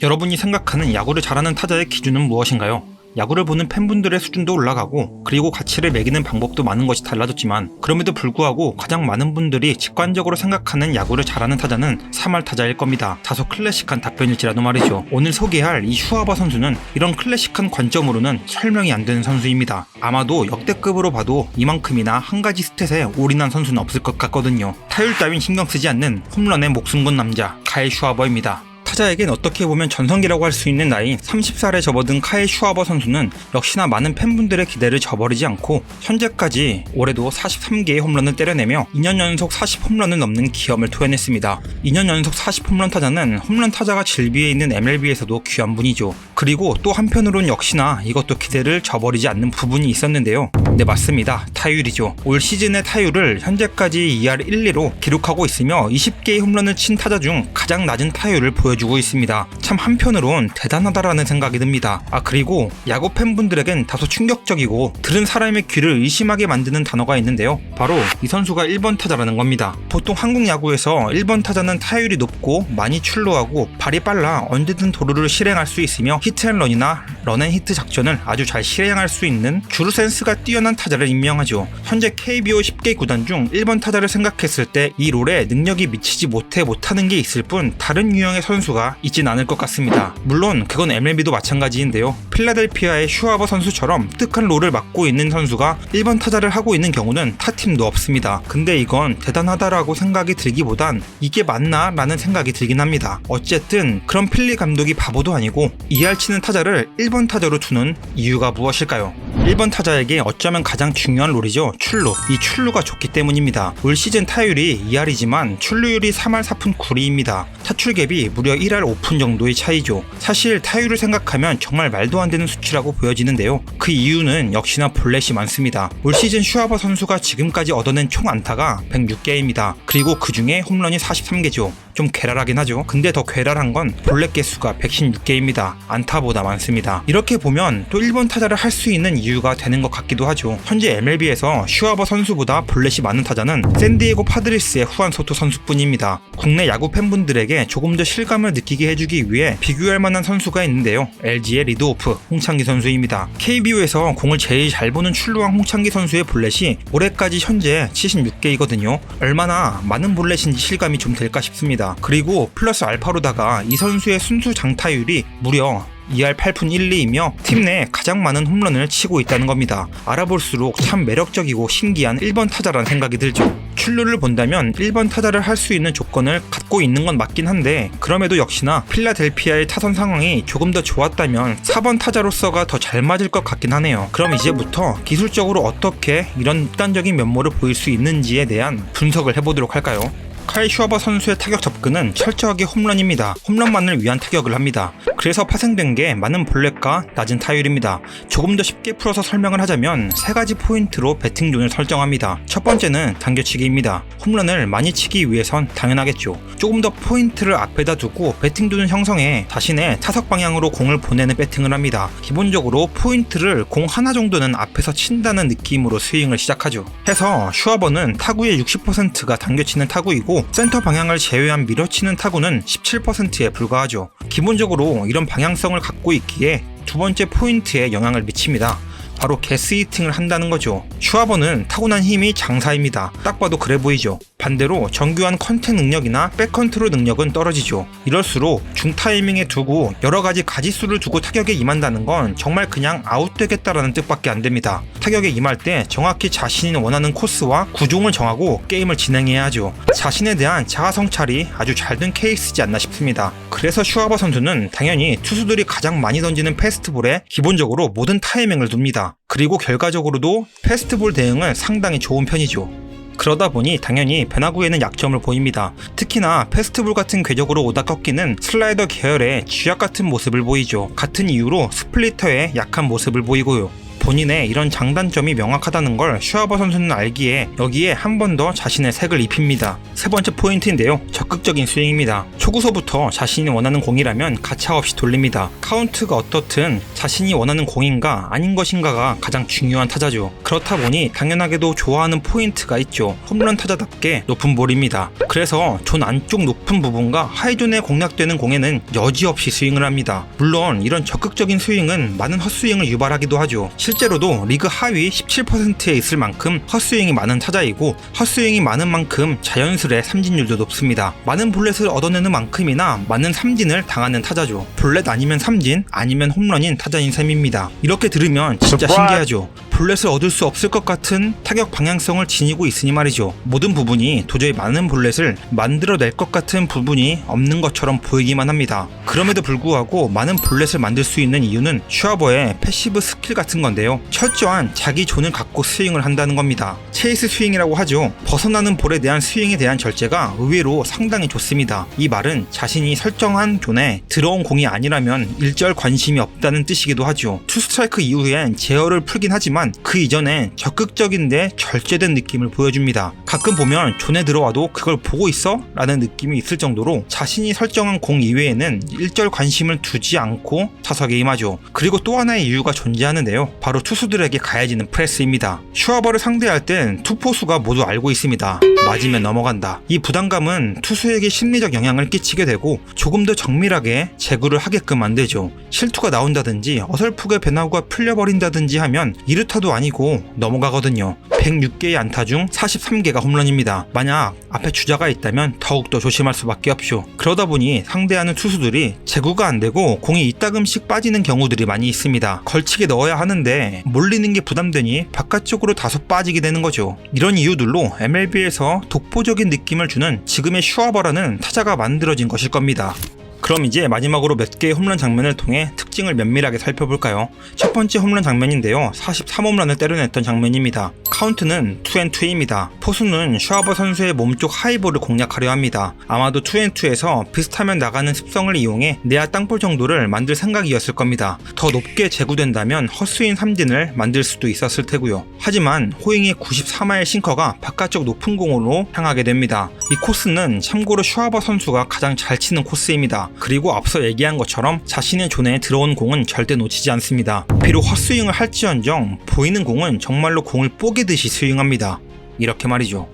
여러분이 생각하는 야구를 잘하는 타자의 기준은 무엇인가요? 야구를 보는 팬분들의 수준도 올라가고 그리고 가치를 매기는 방법도 많은 것이 달라졌지만 그럼에도 불구하고 가장 많은 분들이 직관적으로 생각하는 야구를 잘하는 타자는 3할 타자일 겁니다. 다소 클래식한 답변일지라도 말이죠. 오늘 소개할 이 슈와버 선수는 이런 클래식한 관점으로는 설명이 안 되는 선수입니다. 아마도 역대급으로 봐도 이만큼이나 한 가지 스탯에 올인한 선수는 없을 것 같거든요. 타율 따윈 신경 쓰지 않는 홈런에 목숨 건 남자 카일 슈와버입니다. 타자에겐 어떻게 보면 전성기라고 할 수 있는 나이 30살에 접어든 카일 슈와버 선수는 역시나 많은 팬분들의 기대를 저버리지 않고 현재까지 올해도 43개의 홈런을 때려내며 2년 연속 40홈런을 넘는 기염을 토해냈습니다. 2년 연속 40홈런 타자는 홈런 타자가 질비해 있는 MLB에서도 귀한 분이죠. 그리고 또 한편으론 역시나 이것도 기대를 저버리지 않는 부분이 있었는데요. 네, 맞습니다. 타율이죠. 올 시즌의 타율을 현재까지 2할 1리로 기록하고 있으며 20개의 홈런을 친 타자 중 가장 낮은 타율을 보여주고 있습니다. 참 한편으론 대단하다라는 생각이 듭니다. 그리고 야구 팬분들에겐 다소 충격적이고 들은 사람의 귀를 의심하게 만드는 단어가 있는데요. 바로 이 선수가 1번 타자라는 겁니다. 보통 한국 야구에서 1번 타자는 타율이 높고 많이 출루하고 발이 빨라 언제든 도루를 실행할 수 있으며 히트앤런이나 런앤히트 작전을 아주 잘 실행할 수 있는 주루 센스가 뛰어난 타자를 임명하죠. 현재 KBO 10개 구단 중 1번 타자를 생각했을 때 이 롤에 능력이 미치지 못하는 게 있을 뿐 다른 유형의 선수가 있진 않을 것 같습니다. 물론 그건 MLB도 마찬가지인데요. 필라델피아의 슈와버 선수처럼 뜻한 롤을 맡고 있는 선수가 1번 타자를 하고 있는 경우는 타 팀도 없습니다. 근데 이건 대단하다라고 생각이 들기보단 이게 맞나? 라는 생각이 들긴 합니다. 어쨌든 그런 필리 감독이 바보도 아니고 2할 치는 타자를 1번 타자로 두는 이유가 무엇일까요? 1번 타자에게 어쩌면 가장 중요한 롤이죠. 출루. 이 출루가 좋기 때문입니다. 올 시즌 타율이 2할이지만 출루율이 3할 4푼 9리입니다. 타출 갭이 무려 1할 5푼 정도의 차이죠. 사실 타율을 생각하면 정말 말도 안 되는 수치라고 보여지는데요. 그 이유는 역시나 볼넷이 많습니다. 올 시즌 슈와버 선수가 지금까지 얻어낸 총 안타가 106개입니다. 그리고 그 중에 홈런이 43개죠. 좀 괴랄하긴 하죠. 근데 더 괴랄한 건 볼넷 개수가 116개입니다. 안타보다 많습니다. 이렇게 보면 또 1번 타자를 할 수 있는 이유가 되는 것 같기도 하죠. 현재 MLB에서 슈와버 선수보다 볼넷이 많은 타자는 샌디에고 파드리스의 후안 소토 선수뿐입니다. 국내 야구 팬분들에게 조금 더 실감을 느끼게 해주기 위해 비교할 만한 선수가 있는데요. LG의 리드오프 홍창기 선수입니다. KBO에서 공을 제일 잘 보는 출루왕 홍창기 선수의 볼넷이 올해까지 현재 76개이거든요. 얼마나 많은 볼넷인지 실감이 좀 될까 싶습니다. 그리고 플러스 알파로다가 이 선수의 순수 장타율이 무려 2할 8푼 1리이며 팀 내 가장 많은 홈런을 치고 있다는 겁니다. 알아볼수록 참 매력적이고 신기한 1번 타자라는 생각이 들죠. 출루를 본다면 1번 타자를 할 수 있는 조건을 갖고 있는 건 맞긴 한데 그럼에도 역시나 필라델피아의 타선 상황이 조금 더 좋았다면 4번 타자로서가 더 잘 맞을 것 같긴 하네요. 그럼 이제부터 기술적으로 어떻게 이런 극단적인 면모를 보일 수 있는지에 대한 분석을 해보도록 할까요? 카일 슈와버 선수의 타격 접근은 철저하게 홈런입니다. 홈런만을 위한 타격을 합니다. 그래서 파생된 게 많은 볼넷과 낮은 타율입니다. 조금 더 쉽게 풀어서 설명을 하자면 세 가지 포인트로 배팅 존을 설정합니다. 첫 번째는 당겨치기입니다. 홈런을 많이 치기 위해선 당연하겠죠. 조금 더 포인트를 앞에다 두고 배팅 존을 형성해 자신의 타석 방향으로 공을 보내는 배팅을 합니다. 기본적으로 포인트를 공 하나 정도는 앞에서 친다는 느낌으로 스윙을 시작하죠. 해서 슈와버는 타구의 60%가 당겨치는 타구이고 센터 방향을 제외한 밀어치는 타구는 17%에 불과하죠. 기본적으로 이런 방향성을 갖고 있기에 두 번째 포인트에 영향을 미칩니다. 바로 게스히팅을 한다는 거죠. 슈와버는 타고난 힘이 장사입니다. 딱 봐도 그래 보이죠. 반대로 정교한 컨택 능력이나 백컨트롤 능력은 떨어지죠. 이럴수록 중타이밍에 두고 여러가지 가지수를 두고 타격에 임한다는 건 정말 그냥 아웃되겠다라는 뜻밖에 안 됩니다. 타격에 임할 때 정확히 자신이 원하는 코스와 구종을 정하고 게임을 진행해야 하죠. 자신에 대한 자아성찰이 아주 잘 된 케이스지 않나 싶습니다. 그래서 슈와버 선수는 당연히 투수들이 가장 많이 던지는 패스트볼에 기본적으로 모든 타이밍을 둡니다. 그리고 결과적으로도 패스트볼 대응은 상당히 좋은 편이죠. 그러다 보니 당연히 변화구에는 약점을 보입니다. 특히나 패스트볼 같은 궤적으로 오다 꺾이는 슬라이더 계열의 쥐약 같은 모습을 보이죠. 같은 이유로 스플리터에 약한 모습을 보이고요. 본인의 이런 장단점이 명확하다는 걸 슈아버 선수는 알기에 여기에 한 번 더 자신의 색을 입힙니다. 세 번째 포인트인데요. 적극적인 스윙입니다. 초구서부터 자신이 원하는 공이라면 가차없이 돌립니다. 카운트가 어떻든 자신이 원하는 공인가 아닌 것인가가 가장 중요한 타자죠. 그렇다 보니 당연하게도 좋아하는 포인트가 있죠. 홈런 타자답게 높은 볼입니다. 그래서 존 안쪽 높은 부분과 하이존에 공략되는 공에는 여지없이 스윙을 합니다. 물론 이런 적극적인 스윙은 많은 헛스윙을 유발하기도 하죠. 실제로도 리그 하위 17%에 있을 만큼 헛스윙이 많은 타자이고 헛스윙이 많은 만큼 자연스레 삼진율도 높습니다. 많은 볼넷을 얻어내는 만큼이나 많은 삼진을 당하는 타자죠. 볼넷 아니면 삼진 아니면 홈런인 타자인 셈입니다. 이렇게 들으면 진짜 신기하죠. 볼넷을 얻을 수 없을 것 같은 타격 방향성을 지니고 있으니 말이죠. 모든 부분이 도저히 많은 볼넷을 만들어낼 것 같은 부분이 없는 것처럼 보이기만 합니다. 그럼에도 불구하고 많은 볼넷을 만들 수 있는 이유는 슈아버의 패시브 스킬 같은 건데요. 철저한 자기 존을 갖고 스윙을 한다는 겁니다. 체이스 스윙이라고 하죠. 벗어나는 볼에 대한 스윙에 대한 절제가 의외로 상당히 좋습니다. 이 말은 자신이 설정한 존에 들어온 공이 아니라면 일절 관심이 없다는 뜻이기도 하죠. 투 스트라이크 이후엔 제어를 풀긴 하지만 그 이전에 적극적인데 절제된 느낌을 보여줍니다. 가끔 보면 존에 들어와도 그걸 보고 있어? 라는 느낌이 있을 정도로 자신이 설정한 공 이외에는 일절 관심을 두지 않고 타석에 임하죠. 그리고 또 하나의 이유가 존재하는데요. 바로 투수들에게 가해지는 프레스입니다. 슈아버를 상대할 땐 투포수가 모두 알고 있습니다. 맞으면 넘어간다. 이 부담감은 투수에게 심리적 영향을 끼치게 되고 조금 더 정밀하게 제구를 하게끔 만들죠. 실투가 나온다든지 어설프게 변화구가 풀려버린다든지 하면 2루타도 아니고 넘어가거든요. 106개의 안타 중 43개가 홈런입니다. 만약 앞에 주자가 있다면 더욱더 조심할 수밖에 없죠. 그러다 보니 상대하는 투수들이 제구가 안 되고 공이 이따금씩 빠지는 경우들이 많이 있습니다. 걸치게 넣어야 하는데 몰리는 게 부담되니 바깥쪽으로 다소 빠지게 되는 거죠. 이런 이유들로 MLB에서 독보적인 느낌을 주는 지금의 슈아버라는 타자가 만들어진 것일 겁니다. 그럼 이제 마지막으로 몇 개의 홈런 장면을 통해 특징을 면밀하게 살펴볼까요? 첫 번째 홈런 장면인데요. 43홈런을 때려냈던 장면입니다. 카운트는 2&2입니다. 포수는 슈아버 선수의 몸쪽 하이볼을 공략하려 합니다. 아마도 2&2에서 비슷하면 나가는 습성을 이용해 내야 땅볼 정도를 만들 생각이었을 겁니다. 더 높게 제구된다면 헛스윙 삼진을 만들 수도 있었을 테고요. 하지만 호잉의 94마일 싱커가 바깥쪽 높은 공으로 향하게 됩니다. 이 코스는 참고로 슈아버 선수가 가장 잘 치는 코스입니다. 그리고 앞서 얘기한 것처럼 자신의 존에 들어온 공은 절대 놓치지 않습니다. 비록 헛스윙을 할지언정 보이는 공은 정말로 공을 뽀개듯이 스윙합니다. 이렇게 말이죠.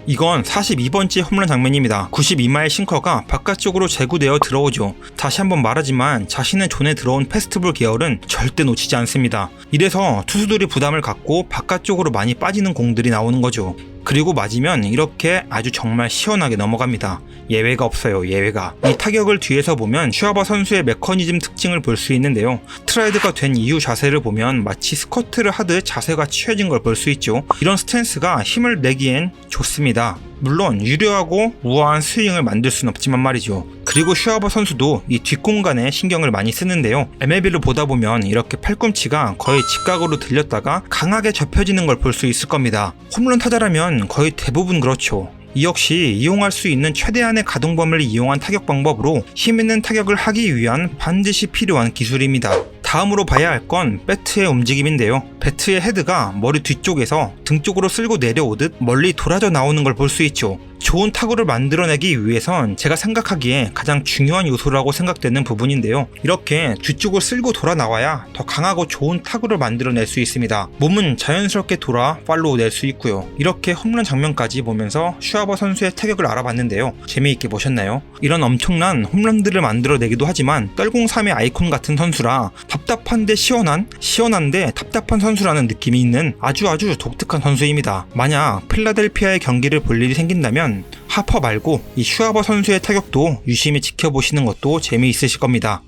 이건 42번째 홈런 장면입니다. 92마일 싱커가 바깥쪽으로 제구되어 들어오죠. 다시 한번 말하지만 자신의 존에 들어온 패스트볼 계열은 절대 놓치지 않습니다. 이래서 투수들이 부담을 갖고 바깥쪽으로 많이 빠지는 공들이 나오는 거죠. 그리고 맞으면 이렇게 아주 정말 시원하게 넘어갑니다. 예외가 없어요. 예외가. 이 타격을 뒤에서 보면 슈아버 선수의 메커니즘 특징을 볼 수 있는데요. 트라이드가 된 이후 자세를 보면 마치 스쿼트를 하듯 자세가 취해진 걸 볼 수 있죠. 이런 스탠스가 힘을 내기엔 좋습니다. 물론 유려하고 우아한 스윙을 만들 순 없지만 말이죠. 그리고 슈아버 선수도 이 뒷공간에 신경을 많이 쓰는데요. MLB를 보다 보면 이렇게 팔꿈치가 거의 직각으로 들렸다가 강하게 접혀지는 걸 볼 수 있을 겁니다. 홈런 타자라면 거의 대부분 그렇죠. 이 역시 이용할 수 있는 최대한의 가동범위를 이용한 타격 방법으로 힘있는 타격을 하기 위한 반드시 필요한 기술입니다. 다음으로 봐야 할 건 배트의 움직임인데요. 배트의 헤드가 머리 뒤쪽에서 등 쪽으로 쓸고 내려오듯 멀리 돌아져 나오는 걸 볼 수 있죠. 좋은 타구를 만들어내기 위해선 제가 생각하기에 가장 중요한 요소라고 생각되는 부분인데요. 이렇게 뒤쪽을 쓸고 돌아 나와야 더 강하고 좋은 타구를 만들어낼 수 있습니다. 몸은 자연스럽게 돌아 팔로우 낼 수 있고요. 이렇게 홈런 장면까지 보면서 슈아버 선수의 타격을 알아봤는데요. 재미있게 보셨나요? 이런 엄청난 홈런들을 만들어내기도 하지만 떨공삼의 아이콘 같은 선수라 답답한데 시원한데 답답한 선수라는 느낌이 있는 아주 독특한 선수입니다. 만약 필라델피아의 경기를 볼 일이 생긴다면 하퍼 말고 이 슈아버 선수의 타격도 유심히 지켜보시는 것도 재미있으실 겁니다.